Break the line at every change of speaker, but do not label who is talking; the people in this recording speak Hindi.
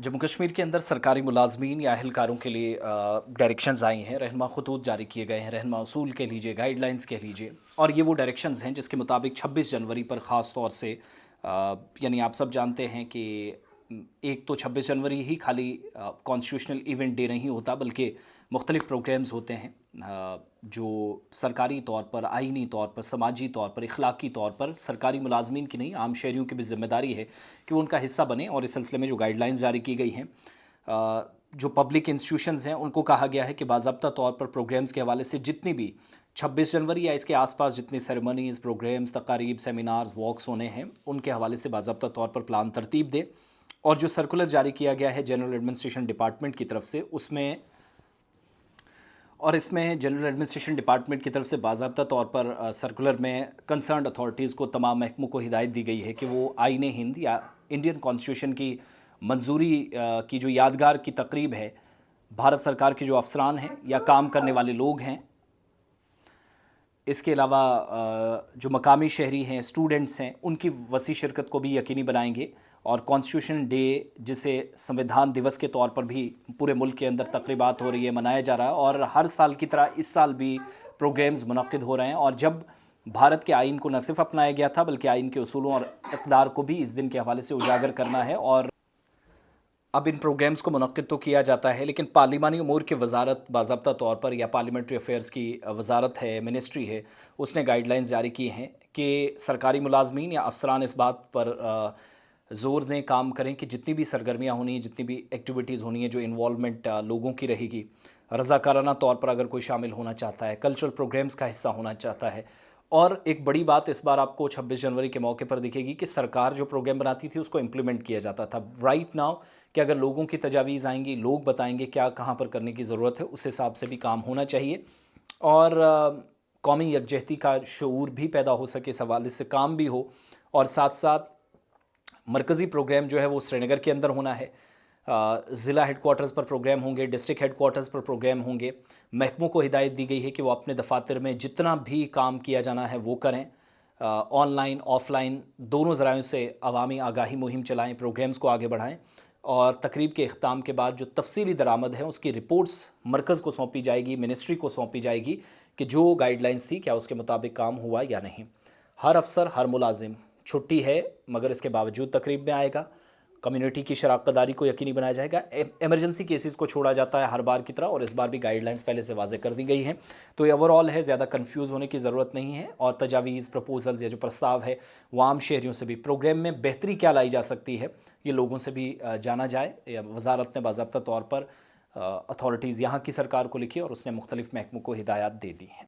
जम्मू कश्मीर के अंदर सरकारी मुलाजमीन या अहलकारों के लिए डायरेक्शंस आई हैं, रहनुमा खतूत जारी किए गए हैं, रहनुमा उसूल कह लीजिए, गाइडलाइंस कह लीजिए। और ये वो डायरेक्शंस हैं जिसके मुताबिक 26 जनवरी पर ख़ास तौर से यानी आप सब जानते हैं कि एक तो 26 जनवरी ही खाली कॉन्स्टिट्यूशनल इवेंट डे नहीं होता, बल्कि मुख्तलिफ़ प्रोग्राम्स होते हैं जो सरकारी तौर पर, आइनी तौर पर, समाजी तौर पर, इखलाकी तौर पर सरकारी मुलाजमीन की नहीं, आम शहरियों की भी ज़िम्मेदारी है कि वो उनका हिस्सा बने। और इस सिलसिले में जो गाइडलाइंस जारी की गई हैं, जो पब्लिक इंस्टीट्यूशंस हैं उनको कहा गया है कि बाज़ाब्ता तौर पर प्रोग्राम्स के हवाले से जितनी भी 26 जनवरी या इसके आसपास जितनी सेरेमनीज़, प्रोग्राम्स, तकारीब, सेमिनार्स, वॉक्स होने हैं, उनके हवाले से बाज़ाब्ता तौर पर प्लान तरतीब दे। और जो सर्कुलर जारी किया गया है जनरल एडमिनिस्ट्रेशन डिपार्टमेंट की तरफ से, इसमें जनरल एडमिनिस्ट्रेशन डिपार्टमेंट की तरफ से बाज़ाब्ता तौर पर सर्कुलर में कंसर्न्ड अथॉरिटीज़ को, तमाम महकमों को हिदायत दी गई है कि वो आईन हिंद या इंडियन कॉन्स्टिट्यूशन की मंजूरी की जो यादगार की तकरीब है, भारत सरकार के जो अफसरान हैं या काम करने वाले लोग हैं, इसके अलावा जो मकामी शहरी हैं, स्टूडेंट्स हैं, उनकी वसी शिरकत को भी यकीनी बनाएंगे। और कॉन्स्टिट्यूशन डे, जिसे संविधान दिवस के तौर पर भी पूरे मुल्क के अंदर तकरीबात हो रही है, मनाया जा रहा है, और हर साल की तरह इस साल भी प्रोग्राम्स मुनक्किद हो रहे हैं। और जब भारत के आइन को न सिर्फ अपनाया गया था, बल्कि आइन के उसूलों और इक़्तिदार को भी इस दिन के हवाले से उजागर करना है। और अब इन प्रोग्राम्स को मुनक्किद तो किया जाता है, लेकिन पार्लिमानी उमूर की वजारत बाज़ाब्ता तौर पर, या पार्लियामेंट्री अफेयर्स की वजारत है, मिनिस्ट्री है, उसने गाइडलाइंस जारी की हैं कि सरकारी मुलाजमीन या अफसरान इस बात पर ज़ोर दें, काम करें कि जितनी भी सरगर्मियाँ होनी हैं, जितनी भी एक्टिविटीज़ होनी है, जो इन्वॉल्वमेंट लोगों की रहेगी, रज़ाकाराना तौर पर अगर कोई शामिल होना चाहता है, कल्चरल प्रोग्राम्स का हिस्सा होना चाहता है। और एक बड़ी बात इस बार आपको 26 जनवरी के मौके पर दिखेगी कि सरकार जो प्रोग्राम बनाती थी उसको इम्प्लीमेंट किया जाता था। राइट नाउ कि अगर लोगों की तजावीज़ आएँगी, लोग बताएँगे क्या कहाँ पर करने की ज़रूरत है, उस हिसाब से भी काम होना चाहिए। और कौमी यकजहती का शऊर भी पैदा हो सके, इस हवाले से काम भी हो। और साथ-साथ मरकज़ी प्रोग्राम जो है वो श्रीनगर के अंदर होना है। ज़िला हेडक्वार्टर्स पर प्रोग्राम होंगे, डिस्ट्रिक्ट हेडक्वार्टर्स पर प्रोग्राम होंगे। महकमों को हिदायत दी गई है कि वो अपने दफ़ातर में जितना भी काम किया जाना है वो करें। ऑनलाइन, ऑफ़लाइन दोनों ज़रायों से अवामी आगाही मुहिम चलाएँ, प्रोग्राम्स को आगे बढ़ाएँ। और तकरीब के इख्ताम के बाद जो तफ़सीली दरामद है उसकी रिपोर्ट्स मरकज़ को सौंपी जाएगी, मिनिस्ट्री को सौंपी जाएगी कि जो गाइडलाइंस थी क्या उसके मुताबिक काम हुआ या नहीं। हर अफसर, हर मुलाजिम छुट्टी है, मगर इसके बावजूद तकरीब में आएगा। कम्युनिटी की शराकतदारी को यकीनी बनाया जाएगा। इमरजेंसी केसेस को छोड़ा जाता है हर बार की तरह, और इस बार भी गाइडलाइंस पहले से वाज़ेह कर दी गई हैं। तो ये ओवरऑल है, ज़्यादा कन्फ्यूज़ होने की ज़रूरत नहीं है। और तजावीज़, प्रपोजल्स या जो प्रस्ताव है वो आम शहरियों से भी, प्रोग्राम में बेहतरी क्या लाई जा सकती है, ये लोगों से भी जाना जाए। वज़ारत ने बाज़ाब्ता तौर पर अथॉरिटीज़ यहाँ की सरकार को लिखी और उसने मुख्तलिफ़ महकमों को हिदायत दे दी हैं।